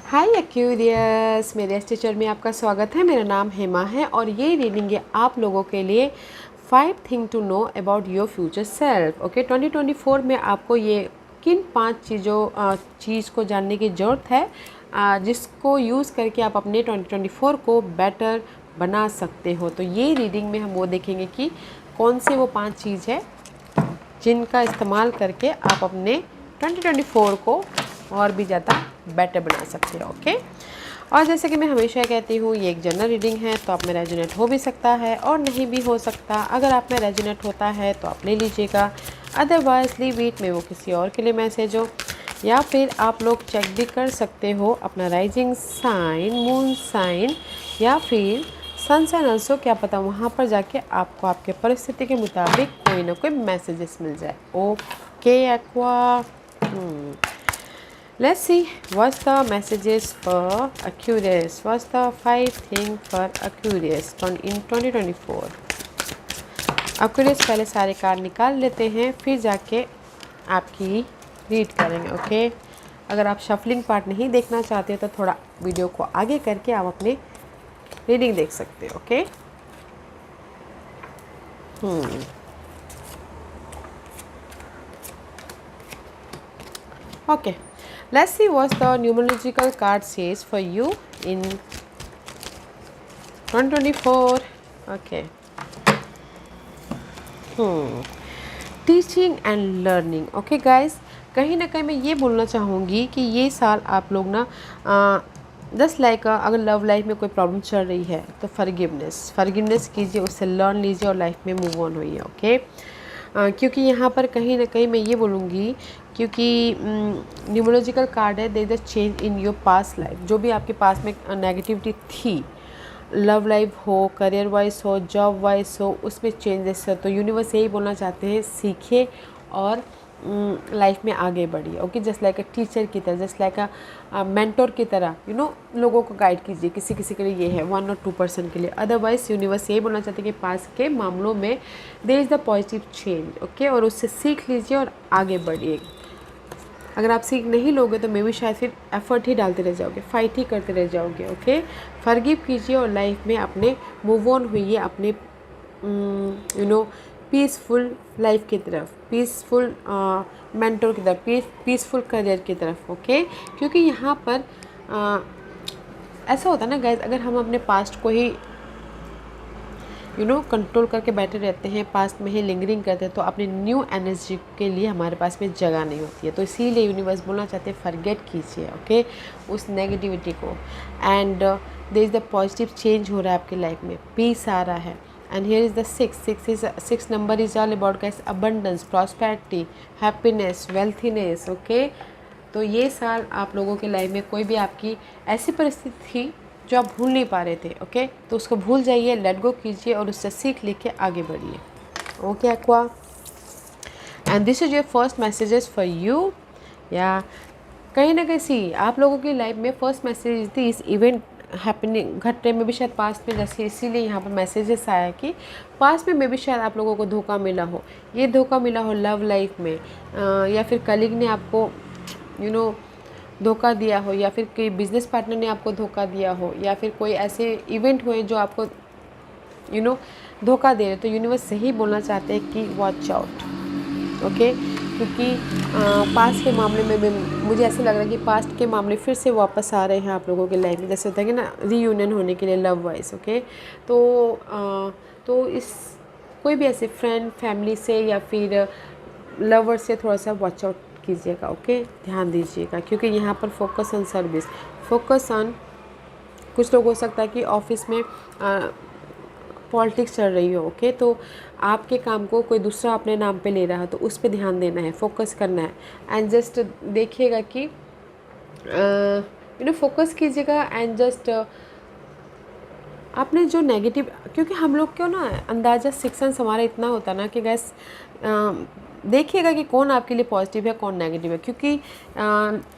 हाय Aquarius, मेरे S teacher में आपका स्वागत है। मेरा नाम हेमा है और ये रीडिंग है आप लोगों के लिए 5 thing to know about your future self. Okay, 2024 में आपको ये किन 5 चीज़ को जानने की ज़रूरत है जिसको यूज़ करके आप अपने 2024 को बेटर बना सकते हो। तो ये रीडिंग में हम वो देखेंगे कि कौन से वो 5 चीज़ है जिनका इस्तेमाल करके आप अपने 2024 को और भी ज़्यादा बेटर बना सकते हो। ओके, और जैसे कि मैं हमेशा कहती हूँ, ये एक जनरल रीडिंग है तो आप में रेजोनेट हो भी सकता है और नहीं भी हो सकता। अगर आप में रेजोनेट होता है तो आप ले लीजिएगा, अदरवाइज लीव इट में वो किसी और के लिए मैसेज हो। या फिर आप लोग चेक भी कर सकते हो अपना राइजिंग साइन, मून साइन या फिर सन साइन ऑल्सो। क्या पता वहाँ पर जाके आपको आपके परिस्थिति के मुताबिक कोई ना कोई मैसेजेस मिल जाए। Okay aqua, let's see what's the messages for Aquarius. What's the 5 thing for Aquarius in 2024? Aquarius पहले सारे कार्ड निकाल लेते हैं, फिर जाके आपकी रीड करेंगे। ओके, अगर आप शफलिंग पार्ट नहीं देखना चाहते हो तो थोड़ा वीडियो को आगे करके आप अपनी रीडिंग देख सकते हो। Okay, okay, let's see what the numerological card says for you in 2024. Okay. Teaching and learning. Okay guys, कहीं ना कहीं मैं ये बोलना चाहूँगी कि ये साल आप लोग ना जस्ट लाइक अगर लव लाइफ में कोई प्रॉब्लम चल रही है तो फॉरगिवनेस कीजिए, उससे लर्न लीजिए और लाइफ में मूव ऑन होइए। ओके, क्योंकि यहाँ पर कहीं ना कहीं मैं ये बोलूँगी, क्योंकि न्यूमरोलॉजिकल कार्ड है, there is a change in your past life. जो भी आपके पास में नेगेटिविटी थी, लव लाइफ हो, करियर वाइज हो, जॉब वाइज हो, उसमें चेंजेस है। तो यूनिवर्स यही बोलना चाहते हैं, सीखिए और लाइफ में आगे बढ़िए। Okay, just like a teacher की तरह, जस्ट लाइक अ मेंटोर की तरह लोगों को गाइड कीजिए। किसी किसी के लिए ये है 1 और 2% के लिए। अदरवाइज यूनिवर्स यही बोलना चाहते हैं कि पास के मामलों में there is the positive change. Okay, और उससे सीख लीजिए और आगे बढ़िए। अगर आप सीख नहीं लोगे तो मे भी शायद फिर एफर्ट ही डालते रह जाओगे, फाइट ही करते रह जाओगे। ओके, फॉरगिव कीजिए और लाइफ में अपने मूव ऑन हुई अपने पीसफुल लाइफ की तरफ, पीसफुल मेंटोर की तरफ, पीसफुल करियर की तरफ। ओके, क्योंकि यहाँ पर ऐसा होता है ना गाइज, अगर हम अपने पास्ट को ही कंट्रोल करके बैठे रहते हैं, पास्ट में ही लिंगरिंग करते हैं, तो अपनी न्यू एनर्जी के लिए हमारे पास में जगह नहीं होती है। तो इसीलिए यूनिवर्स बोलना चाहते हैं फॉरगेट कीजिए। ओके, उस नेगेटिविटी को, and there is the positive change हो रहा है आपकी लाइफ में, पीस आ रहा है। And here is the 6 number is all about guys abundance, prosperity, happiness, wealthiness. Okay, तो ये साल आप लोगों के लाइफ में कोई भी आपकी ऐसी परिस्थिति थी जो आप भूल नहीं पा रहे थे, ओके, तो उसको भूल जाइए, लेट गो कीजिए और उससे सीख लेके आगे बढ़िए। Okay aqua, and this is your first messages for you. या कहीं ना कहीं आप लोगों की लाइफ में फर्स्ट मैसेज थी इस इवेंट हैपनिंग घटने में भी शायद पास्ट में, जैसे इसीलिए यहाँ पर मैसेजेस आया कि पास्ट में भी शायद आप लोगों को धोखा मिला हो। ये धोखा मिला हो लव लाइफ में, या फिर कलीग ने आपको धोखा दिया हो, या फिर कोई बिजनेस पार्टनर ने आपको धोखा दिया हो, या फिर कोई ऐसे इवेंट हुए जो आपको धोखा दे रहे। तो यूनिवर्स सही बोलना चाहते हैं कि वॉच आउट। ओके, क्योंकि पास्ट के मामले में भी मुझे ऐसा लग रहा है कि पास्ट के मामले फिर से वापस आ रहे हैं आप लोगों के लाइफ में, जैसे होता है कि ना रीयूनियन होने के लिए लव वाइज। ओके, तो इस कोई भी ऐसे फ्रेंड, फैमिली से या फिर लवर से थोड़ा सा वॉच आउट कीजिएगा। ओके, ध्यान दीजिएगा, क्योंकि यहाँ पर focus on service, focus on, कुछ लोग हो सकता है कि ऑफिस में पॉलिटिक्स चल रही हो। ओके, तो आपके काम को कोई दूसरा अपने नाम पे ले रहा है तो उस पर ध्यान देना है, फोकस करना है। एंड जस्ट देखिएगा कि फोकस कीजिएगा एंड जस्ट आपने जो नेगेटिव, क्योंकि हम लोग क्यों ना अंदाज़ा सिक्स सेंस हमारा इतना होता ना कि गैस देखिएगा कि कौन आपके लिए पॉजिटिव है, कौन नेगेटिव है, क्योंकि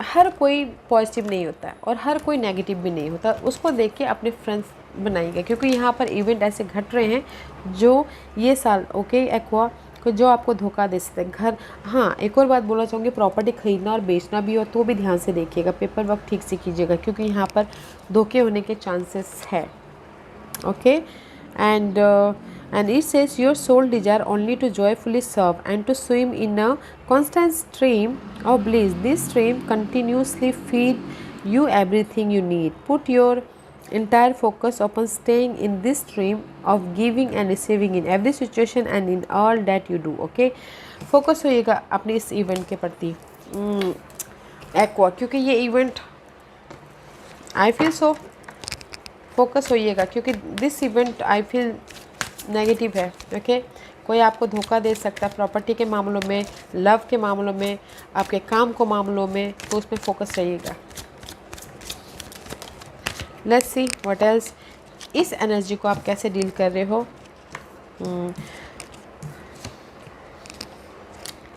हर कोई पॉजिटिव नहीं होता है और हर कोई नेगेटिव भी नहीं होता। उसको देख के अपने फ्रेंड्स बनाइएगा, क्योंकि यहाँ पर इवेंट ऐसे घट रहे हैं जो ये साल, ओके एक्वा, जो आपको धोखा दे सकते हैं। घर, हाँ एक और बात बोलना चाहूँगी, प्रॉपर्टी खरीदना और बेचना भी हो तो भी ध्यान से देखिएगा, पेपर वर्क ठीक से कीजिएगा क्योंकि यहाँ पर धोखे होने के चांसेस है। Okay, and it says your soul desire only to joyfully serve and to swim in a constant stream of bliss. This stream continuously feed you everything you need. Put your entire focus upon staying in this stream of giving and receiving in every situation and in all that you do. Okay, focus होइएगा अपने इस event के प्रति Aqua, क्योंकि ये event I feel so focus होइएगा क्योंकि this event I feel negative है। ओके, कोई आपको धोखा दे सकता है प्रॉपर्टी के मामलों में, लव के मामलों में, आपके काम को मामलों में, तो उसमें फोकस रहिएगा। लेट्स सी व्हाट एल्स, इस एनर्जी को आप कैसे डील कर रहे हो।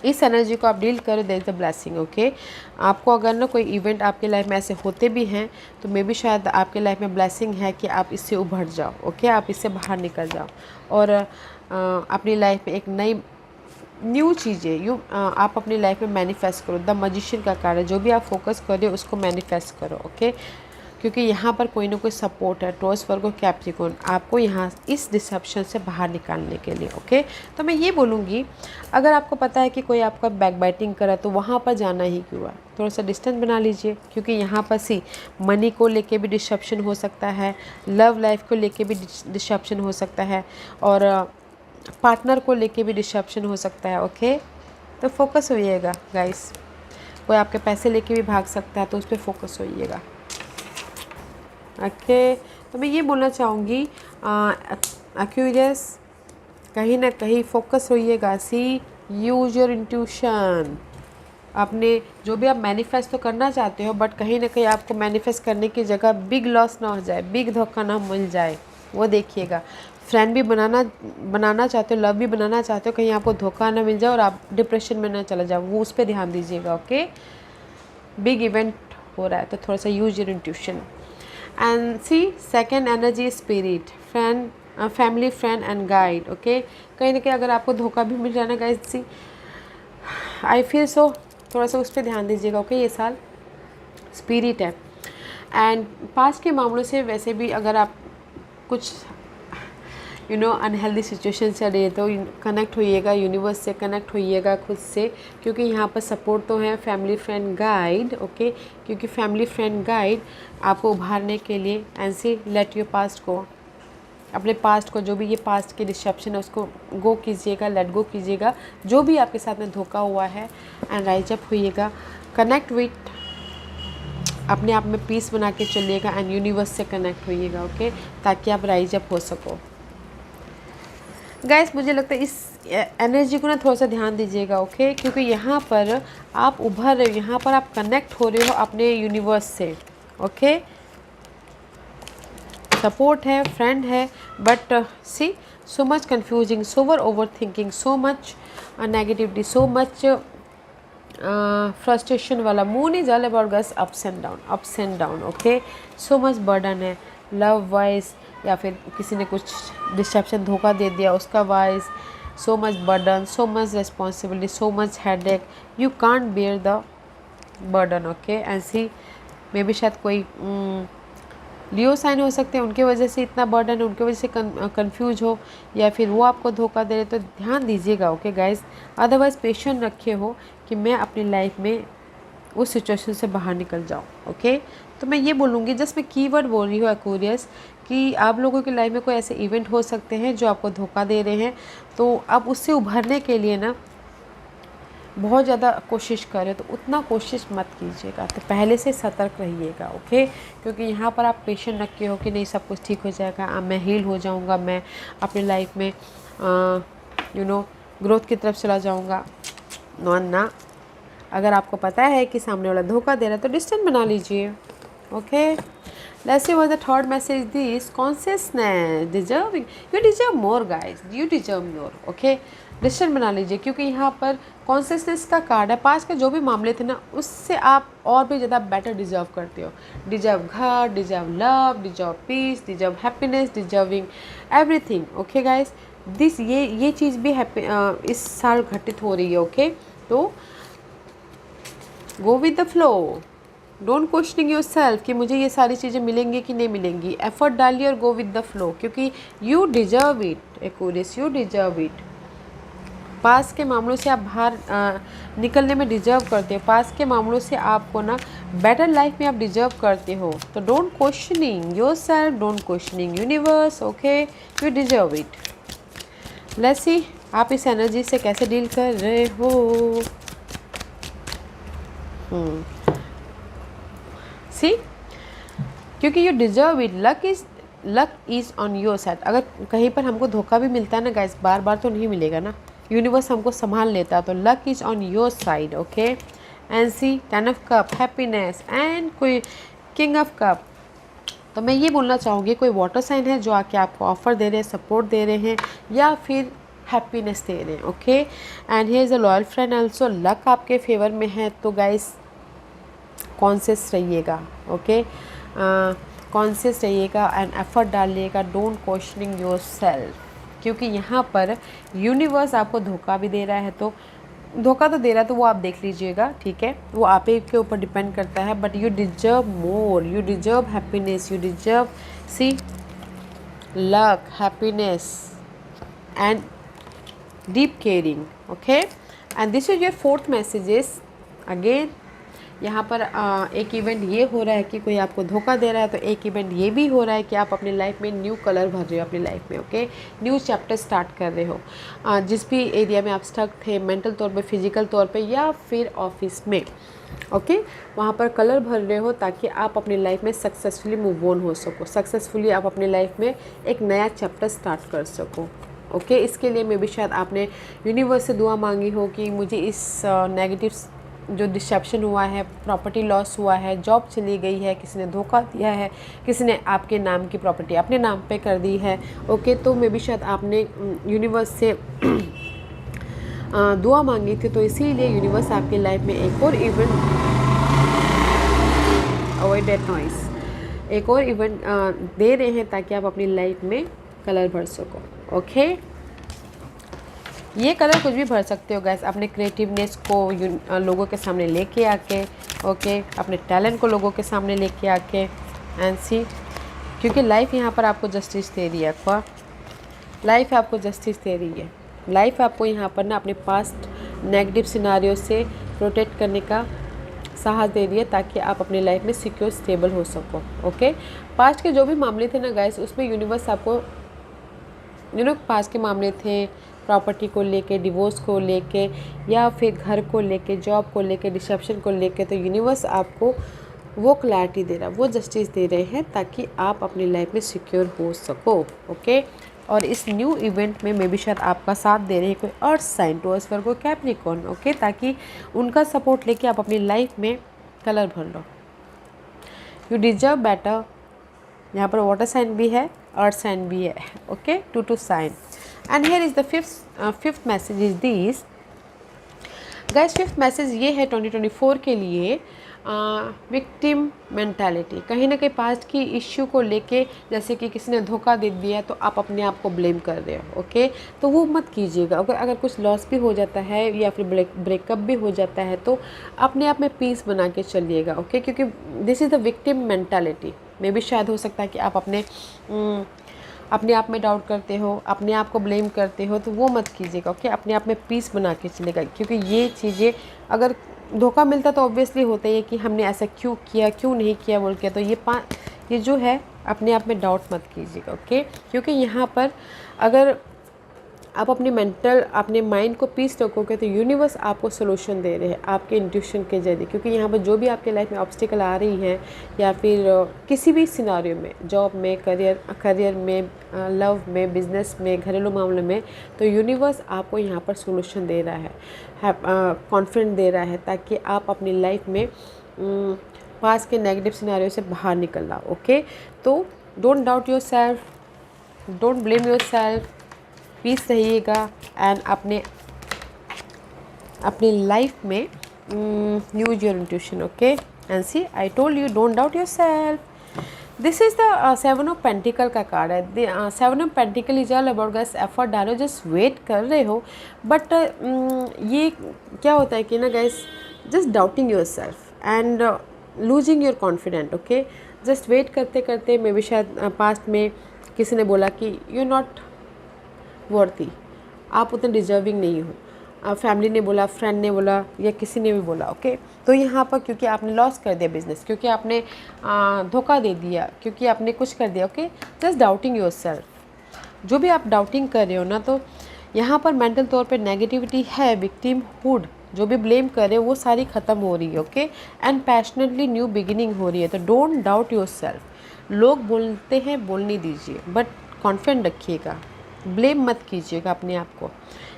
इस एनर्जी को आप डील करो, there is the blessing. Okay, आपको अगर ना कोई इवेंट आपके लाइफ में ऐसे होते भी हैं तो मे बी शायद आपके लाइफ में ब्लेसिंग है कि आप इससे उभर जाओ। ओके, आप इससे बाहर निकल जाओ और अपनी लाइफ में एक नई न्यू चीज़ें आप अपनी लाइफ में मैनिफेस्ट करो। द मैजिशियन का कार्ड है, जो भी आप फोकस कर रहे हो उसको मैनिफेस्ट करो। ओके, क्योंकि यहाँ पर कोई ना कोई सपोर्ट है, टॉरस वर्गो कैप्रिकॉर्न, आपको यहाँ इस डिसेप्शन से बाहर निकालने के लिए। ओके, तो मैं ये बोलूँगी अगर आपको पता है कि कोई आपका बैक बाइटिंग करा तो वहाँ पर जाना ही क्यों है, थोड़ा सा डिस्टेंस बना लीजिए क्योंकि यहाँ पर मनी को लेके भी डिसेप्शन हो सकता है, लव लाइफ को लेके भी डिसेप्शन हो सकता है और पार्टनर को लेके भी डिसेप्शन हो सकता है। ओके, तो फोकस होइएगा गाइस, कोई आपके पैसे लेके भी भाग सकता है तो उस पर फोकस होइएगा। ओके, तो मैं ये बोलना चाहूँगी एक्यूरियस, कहीं ना कहीं फोकस होइएगा। सी यूज योर इंट्यूशन, अपने जो भी आप मैनिफेस्ट तो करना चाहते हो बट कहीं ना कहीं आपको मैनिफेस्ट करने की जगह बिग लॉस ना हो जाए, बिग धोखा ना मिल जाए, वो देखिएगा। फ्रेंड भी बनाना चाहते हो, लव भी बनाना चाहते हो, कहीं आपको धोखा ना मिल जाए और आप डिप्रेशन में ना चला जाओ, वो उस पर ध्यान दीजिएगा। ओके, बिग इवेंट हो रहा है तो थोड़ा सा use your intuition. And see second energy spirit, friend, family, friend and guide. Okay, कहीं ना कहीं अगर आपको धोखा भी मिल जाना गाइस, सी आई फील सो थोड़ा सा उस पर ध्यान दीजिएगा। ओके, ये साल स्पिरिट है। एंड पास्ट के मामलों से वैसे भी अगर आप कुछ अनहेल्दी सिचुएशन से रहे तो कनेक्ट होइएगा यूनिवर्स से, कनेक्ट होइएगा खुद से, क्योंकि यहाँ पर सपोर्ट तो है फैमिली, फ्रेंड, गाइड। ओके, क्योंकि फैमिली, फ्रेंड, गाइड आपको उभारने के लिए। And see let your past को, अपने पास्ट को, जो भी ये पास्ट की डिसेप्शन है उसको गो कीजिएगा, लेट गो कीजिएगा, जो भी आपके साथ में धोखा हुआ है। एंड राइज अप होइएगा, कनेक्ट विथ, अपने आप में पीस बना के चलिएगा एंड यूनिवर्स से कनेक्ट होइएगा। ओके, ताकि आप राइज अप हो सको। गाइस, मुझे लगता है इस एनर्जी को ना थोड़ा सा ध्यान दीजिएगा। ओके, क्योंकि यहाँ पर आप उभर रहे हो, यहाँ पर आप कनेक्ट हो रहे हो अपने यूनिवर्स से। ओके, सपोर्ट है, फ्रेंड है, but see so much confusing, so over thinking, so much negativity, so much frustration वाला। Moon is all about guys ups and down, ups and down. Okay, so much burden है, love wise या फिर किसी ने कुछ distraction, धोखा दे दिया उसका wise, so much burden, so much responsibility, so much headache, you can't bear the burden. Okay, ऐसी मे भी शायद कोई लियो साइन हो सकते हैं, उनके वजह से इतना बर्डन है, उनके वजह से कंफ्यूज हो या फिर वो आपको धोखा दे रहे, तो ध्यान दीजिएगा। ओके गाइस, अदरवाइज पेशेंट रखे हो कि मैं अपनी लाइफ में उस सिचुएशन से बाहर निकल जाऊँ। ओके, तो मैं ये बोलूँगी, जस्ट मैं कीवर्ड बोल रही हूँ एक्वेरियस, कि आप लोगों की लाइफ में कोई ऐसे इवेंट हो सकते हैं जो आपको धोखा दे रहे हैं, तो आप उससे उभरने के लिए ना बहुत ज़्यादा कोशिश करें तो उतना कोशिश मत कीजिएगा, तो पहले से सतर्क रहिएगा। ओके, क्योंकि यहाँ पर आप पेशेंट रखे हो कि नहीं सब कुछ ठीक हो जाएगा, मैं हील हो जाऊँगा, मैं अपनी लाइफ में ग्रोथ की तरफ चला जाऊँगा। ना, अगर आपको पता है कि सामने वाला धोखा दे रहा है तो डिस्टेंस बना लीजिए। Okay, let's see what the third message is. Consciousness, deserving, you deserve more guys, you deserve more. Okay, decision बना लीजिए, क्योंकि यहाँ पर कॉन्शियसनेस का कार्ड है। पास के जो भी मामले थे ना, उससे आप और भी ज़्यादा बेटर डिजर्व करते हो। डिजर्व घर, deserve love, deserve peace, deserve happiness, deserving everything. Okay guys, this ये चीज़ भी इस साल घटित हो रही है। ओके, तो गो with the flow, don't questioning your self कि मुझे ये सारी चीज़ें मिलेंगी कि नहीं मिलेंगी। एफर्ट डालिए और गो विद द फ्लो, क्योंकि you deserve it Aquarius, you deserve it. पास के मामलों से आप बाहर निकलने में डिजर्व करते हो। पास के मामलों से आपको ना बेटर लाइफ में आप डिजर्व करते हो। तो don't questioning your self, don't questioning universe. Okay, you deserve it. Let's see आप इस एनर्जी से कैसे डील कर रहे हो। सी, क्योंकि you deserve it. Luck is on your side. अगर कहीं पर हमको धोखा भी मिलता है ना गाइस, बार बार तो नहीं मिलेगा ना, यूनिवर्स हमको संभाल लेता है। तो luck is on your side. Okay, and see 10 of cup, happiness, and कोई किंग ऑफ कप। तो मैं ये बोलना चाहूँगी, कोई वाटर साइन है जो आके आपको ऑफर दे रहे हैं, सपोर्ट दे रहे हैं, या फिर हैप्पीनेस दे रहे हैं। Okay, and here is a loyal friend also. Luck आपके फेवर में है, तो गाइस कॉन्शियस रहिएगा। ओके, कॉन्शियस रहिएगा एंड एफर्ट डालिएगा। डोंट क्वेश्चनिंग योर सेल्फ, क्योंकि यहाँ पर यूनिवर्स आपको धोखा भी दे रहा है। तो धोखा तो दे रहा है, तो वो आप देख लीजिएगा, ठीक है, वो आप ही के ऊपर डिपेंड करता है। But you deserve more, you deserve happiness, you deserve see luck, happiness and deep caring. Okay, and this is your fourth messages. Again यहाँ पर एक इवेंट ये हो रहा है कि कोई आपको धोखा दे रहा है, तो एक इवेंट ये भी हो रहा है कि आप अपनी लाइफ में न्यू कलर भर रहे हो अपनी लाइफ में। ओके, न्यू चैप्टर स्टार्ट कर रहे हो। जिस भी एरिया में आप स्टक थे, मेंटल तौर पे, फिजिकल तौर पे, या फिर ऑफिस में, ओके, वहाँ पर कलर भर रहे हो ताकि आप अपनी लाइफ में सक्सेसफुली मूव ऑन हो सको, सक्सेसफुली आप अपनी लाइफ में एक नया चैप्टर स्टार्ट कर सको। ओके, इसके लिए मे भी शायद आपने यूनिवर्स से दुआ मांगी हो कि मुझे इस नेगेटिव जो डिसेप्शन हुआ है, प्रॉपर्टी लॉस हुआ है, जॉब चली गई है, किसी ने धोखा दिया है, किसी ने आपके नाम की प्रॉपर्टी अपने नाम पे कर दी है। ओके, तो मे भी शायद आपने यूनिवर्स से दुआ मांगी थी, तो इसीलिए यूनिवर्स आपकी लाइफ में एक और इवेंट, अवॉइड दैट नॉइस, एक और इवेंट दे रहे हैं ताकि आप अपनी लाइफ में कलर भर सको। ओके, ये कलर कुछ भी भर सकते हो गैस, अपने क्रिएटिवनेस को लोगों के सामने लेके आके। ओके, अपने टैलेंट को लोगों के सामने लेके आके, एंड सी, क्योंकि लाइफ यहाँ पर आपको जस्टिस दे रही है। आपका लाइफ आपको जस्टिस दे रही है। लाइफ आपको यहाँ पर ना अपने पास्ट नेगेटिव सिनारियो से प्रोटेक्ट करने का साहस दे रही है ताकि आप अपनी लाइफ में सिक्योर, स्टेबल हो सको। ओके, पास्ट के जो भी मामले थे ना गाइस, उसमें यूनिवर्स आपको पास्ट के मामले थे, प्रॉपर्टी को लेके, डिवोर्स को लेके, या फिर घर को लेके, जॉब को लेके, डिसेप्शन को लेके, तो यूनिवर्स आपको वो क्लैरिटी दे रहा है, वो जस्टिस दे रहे हैं ताकि आप अपनी लाइफ में सिक्योर हो सको। ओके, और इस न्यू इवेंट में भी शायद आपका साथ दे रहे हैं कोई अर्थ साइन, टॉरस, वर्गो, कैप्रिकॉर्न। ओके, ताकि उनका सपोर्ट लेके आप अपनी लाइफ में कलर भर लो। You deserve better. यहाँ पर वाटर साइन भी है, अर्थ साइन भी है। Okay, two sign. And here is the fifth message is this guys. Fifth message ये है 2024 के लिए, विक्टिम मेंटालिटी। कहीं ना कहीं पास्ट की इश्यू को लेके, जैसे कि किसी ने धोखा दे दिया तो आप अपने आप को ब्लेम कर रहे हो। ओके, तो वो मत कीजिएगा। अगर कुछ लॉस भी हो जाता है या फिर ब्रेकअप भी हो जाता है, तो अपने आप में पीस बना के चलिएगा। ओके, क्योंकि this is the victim mentality. मे भी शायद हो सकता है कि आप अपने आप में डाउट करते हो, अपने आप को ब्लेम करते हो, तो वो मत कीजिएगा। ओके, अपने आप में पीस बना के चलेगा, क्योंकि ये चीज़ें, अगर धोखा मिलता तो ऑब्वियसली होता ही है कि हमने ऐसा क्यों किया, क्यों नहीं किया बोल के। तो ये जो है, अपने आप में डाउट मत कीजिएगा। ओके, क्योंकि यहाँ पर अगर आप अपने माइंड को पीस रखोगे तो यूनिवर्स आपको सोल्यूशन दे रहे हैं आपके इंट्यूशन के जरिए। क्योंकि यहाँ पर जो भी आपके लाइफ में ऑब्स्टिकल आ रही हैं, या फिर किसी भी सिनारियो में, जॉब में, करियर में, लव में, बिजनेस में, घरेलू मामले में, तो यूनिवर्स आपको यहाँ पर सोल्यूशन दे रहा है, कॉन्फिडेंस दे रहा है, ताकि आप अपनी लाइफ में पास के नेगेटिव सिनारियो से बाहर निकलना। ओके, तो don't doubt yourself, don't blame yourself, peace रहिएगा, एंड अपनी लाइफ में use your intuition. Okay, and see, I told you, don't doubt yourself. This is the 7 of pentacle का card है। 7 of pentacle is all about guys effort डालो, just wait कर रहे हो, but ये क्या होता है कि ना guys, just doubting yourself and losing your confident. Okay, just wait करते करते मे बी शायद पास्ट में किसी ने बोला कि यू नॉट वर्थी, आप उतने डिजर्विंग नहीं हो, फैमिली ने बोला, फ्रेंड ने बोला, या किसी ने भी बोला। ओके, तो यहाँ पर क्योंकि आपने लॉस कर दिया बिजनेस, क्योंकि आपने धोखा दे दिया, क्योंकि आपने कुछ कर दिया। Okay, just doubting your self. जो भी आप डाउटिंग कर रहे हो ना, तो यहाँ पर मेंटल तौर पे नेगेटिविटी है, विक्टिम हुड, जो भी ब्लेम कर रहे हो वो सारी ख़त्म हो रही है। Okay, and passionately new beginning हो रही है। तो डोंट डाउट योर सेल्फ। लोग बोलते हैं, बोलने दीजिए, बट कॉन्फिडेंट रखिएगा, ब्लेम मत कीजिएगा अपने आप को।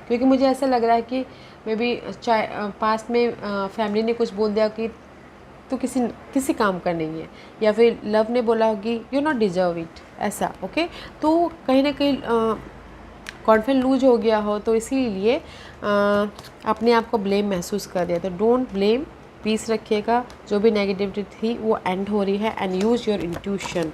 क्योंकि मुझे ऐसा लग रहा है कि मे बी चाहे पास्ट में फैमिली ने कुछ बोल दिया कि तू किसी काम का नहीं है, या फिर लव ने बोला होगी यू नॉट डिजर्व इट, ऐसा। ओके, तो कहीं ना कहीं कॉन्फिडेंस लूज हो गया हो, तो इसीलिए अपने आप को ब्लेम महसूस कर दिया। तो डोंट ब्लेम, पीस रखिएगा। जो भी नेगेटिविटी थी वो एंड हो रही है, and use your intuition.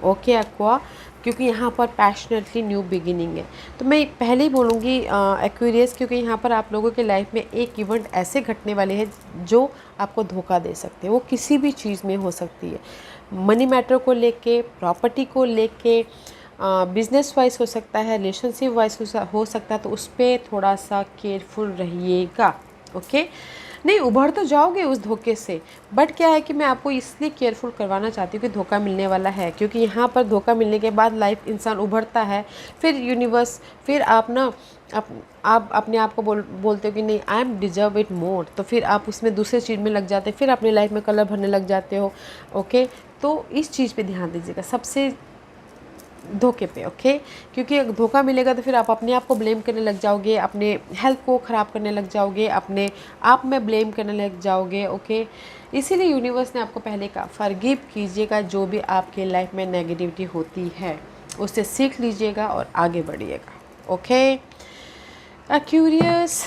Okay aqua, क्योंकि यहाँ पर पैशनेटली न्यू बिगिनिंग है। तो मैं पहले ही बोलूँगी एक्वेरियस, क्योंकि यहाँ पर आप लोगों के लाइफ में एक इवेंट ऐसे घटने वाले हैं जो आपको धोखा दे सकते हैं। वो किसी भी चीज़ में हो सकती है, मनी मैटर को लेके, प्रॉपर्टी को लेके, बिजनेस वाइज हो सकता है, रिलेशनशिप वाइज हो सकता है। तो उस पर थोड़ा सा केयरफुल रहिएगा। ओके, नहीं उभर तो जाओगे उस धोखे से, बट क्या है कि मैं आपको इसलिए केयरफुल करवाना चाहती हूँ कि धोखा मिलने वाला है। क्योंकि यहाँ पर धोखा मिलने के बाद लाइफ इंसान उभरता है, फिर यूनिवर्स, फिर आप ना आप अपने आप को बोलते हो कि नहीं, I am deserve it more, तो फिर आप उसमें दूसरे चीज़ में लग जाते हैं, फिर अपनी लाइफ में कलर भरने लग जाते हो। ओके, तो इस चीज़ पे ध्यान दीजिएगा सबसे, धोखे पे। ओके, क्योंकि धोखा मिलेगा तो फिर आप अपने आप को ब्लेम करने लग जाओगे, अपने हेल्थ को ख़राब करने लग जाओगे, अपने आप में ब्लेम करने लग जाओगे। ओके, इसीलिए यूनिवर्स ने आपको पहले कहा फॉरगिव कीजिएगा, जो भी आपके लाइफ में नेगेटिविटी होती है उससे सीख लीजिएगा और आगे बढ़िएगा। Okay Aquarius,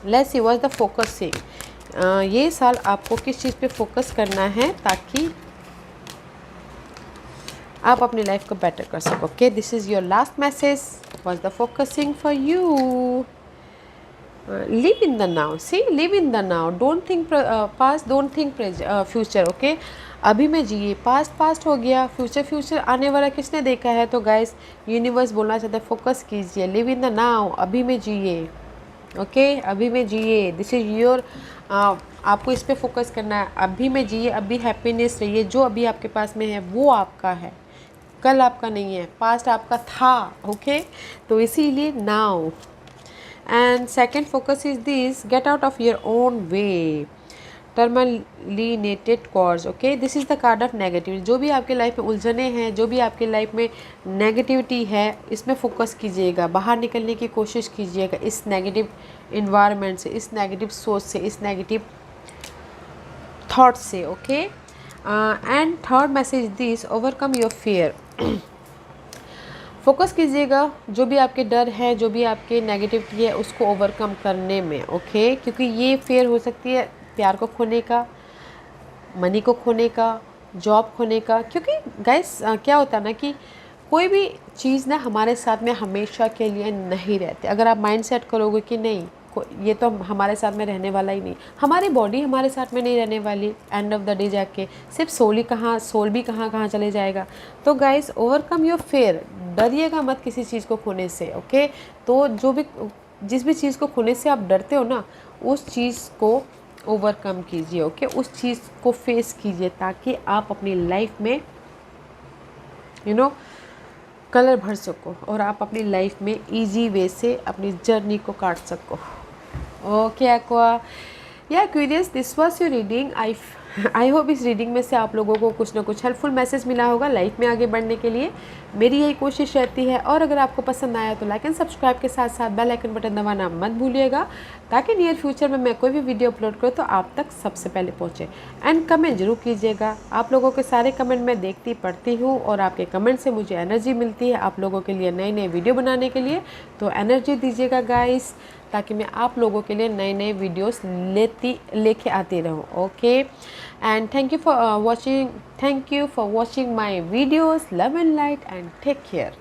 let's see what the focusing. ये साल आपको किस चीज़ पे फोकस करना है ताकि आप अपनी लाइफ को बेटर कर सको। Okay, this is your last message, what's the focusing for you. Live in the now, C live in the now, don't think past, don't think future. Okay, अभी में जिए, पास्ट हो गया, फ्यूचर आने वाला किसने देखा है। तो गाइस, यूनिवर्स बोलना चाहता है फोकस कीजिए, लिव इन द नाउ, अभी में जिए। ओके, अभी में जिए, दिस इज़ योर, आपको इस पर फोकस करना है। अभी में जिए, अभी हैप्पीनेस रहिए, जो अभी आपके पास में है वो आपका है, कल आपका नहीं है, पास्ट आपका था। ओके, तो इसीलिए now. And second focus is this, get out of your own way, terminated cords. Okay, this is the card of negativity. जो भी आपके लाइफ में उलझने हैं, जो भी आपके लाइफ में नेगेटिविटी है, इसमें फोकस कीजिएगा, बाहर निकलने की कोशिश कीजिएगा इस नेगेटिव इन्वायरमेंट से, इस नेगेटिव सोच से, इस नेगेटिव थॉट से। Okay, and third message this, overcome your fear. Focus कीजिएगा जो भी आपके डर है, जो भी आपके नेगेटिविटी है, उसको ओवरकम करने में। ओके, क्योंकि ये फियर हो सकती है प्यार को खोने का, मनी को खोने का, जॉब खोने का। क्योंकि गाइस क्या होता है ना कि कोई भी चीज़ ना हमारे साथ में हमेशा के लिए नहीं रहती। अगर आप माइंड सेट करोगे कि नहीं, ये तो हमारे साथ में रहने वाला ही नहीं, हमारी बॉडी हमारे साथ में नहीं रहने वाली, एंड ऑफ द डे जाके सिर्फ सोल भी कहाँ चले जाएगा। तो गाइस, ओवरकम योर फियर, डरिएगा मत किसी चीज़ को खोने से। ओके, तो जिस भी चीज़ को खोने से आप डरते हो ना, उस चीज़ को ओवरकम कीजिए। ओके, उस चीज़ को फेस कीजिए ताकि आप अपनी लाइफ में कलर भर सको और आप अपनी लाइफ में इजी वे से अपनी जर्नी को काट सको। ओके एक्वा, या curious, this was your reading. I hope इस रीडिंग में से आप लोगों को कुछ ना कुछ हेल्पफुल मैसेज मिला होगा लाइफ में आगे बढ़ने के लिए। मेरी यही कोशिश रहती है। और अगर आपको पसंद आया तो लाइक एंड सब्सक्राइब के साथ साथ बेल आइकन बटन दबाना मत भूलिएगा, ताकि नियर फ्यूचर में मैं कोई भी वीडियो अपलोड करूँ तो आप तक सबसे पहले पहुँचे। एंड कमेंट जरूर कीजिएगा, आप लोगों के सारे कमेंट मैं देखती पढ़ती हूँ और आपके कमेंट से मुझे एनर्जी मिलती है आप लोगों के लिए नए वीडियो बनाने के लिए। तो एनर्जी दीजिएगा गाइस, ताकि मैं आप लोगों के लिए नए नए वीडियोस लेके आती रहूँ. Okay, and thank you for watching my videos. Love and light and take care.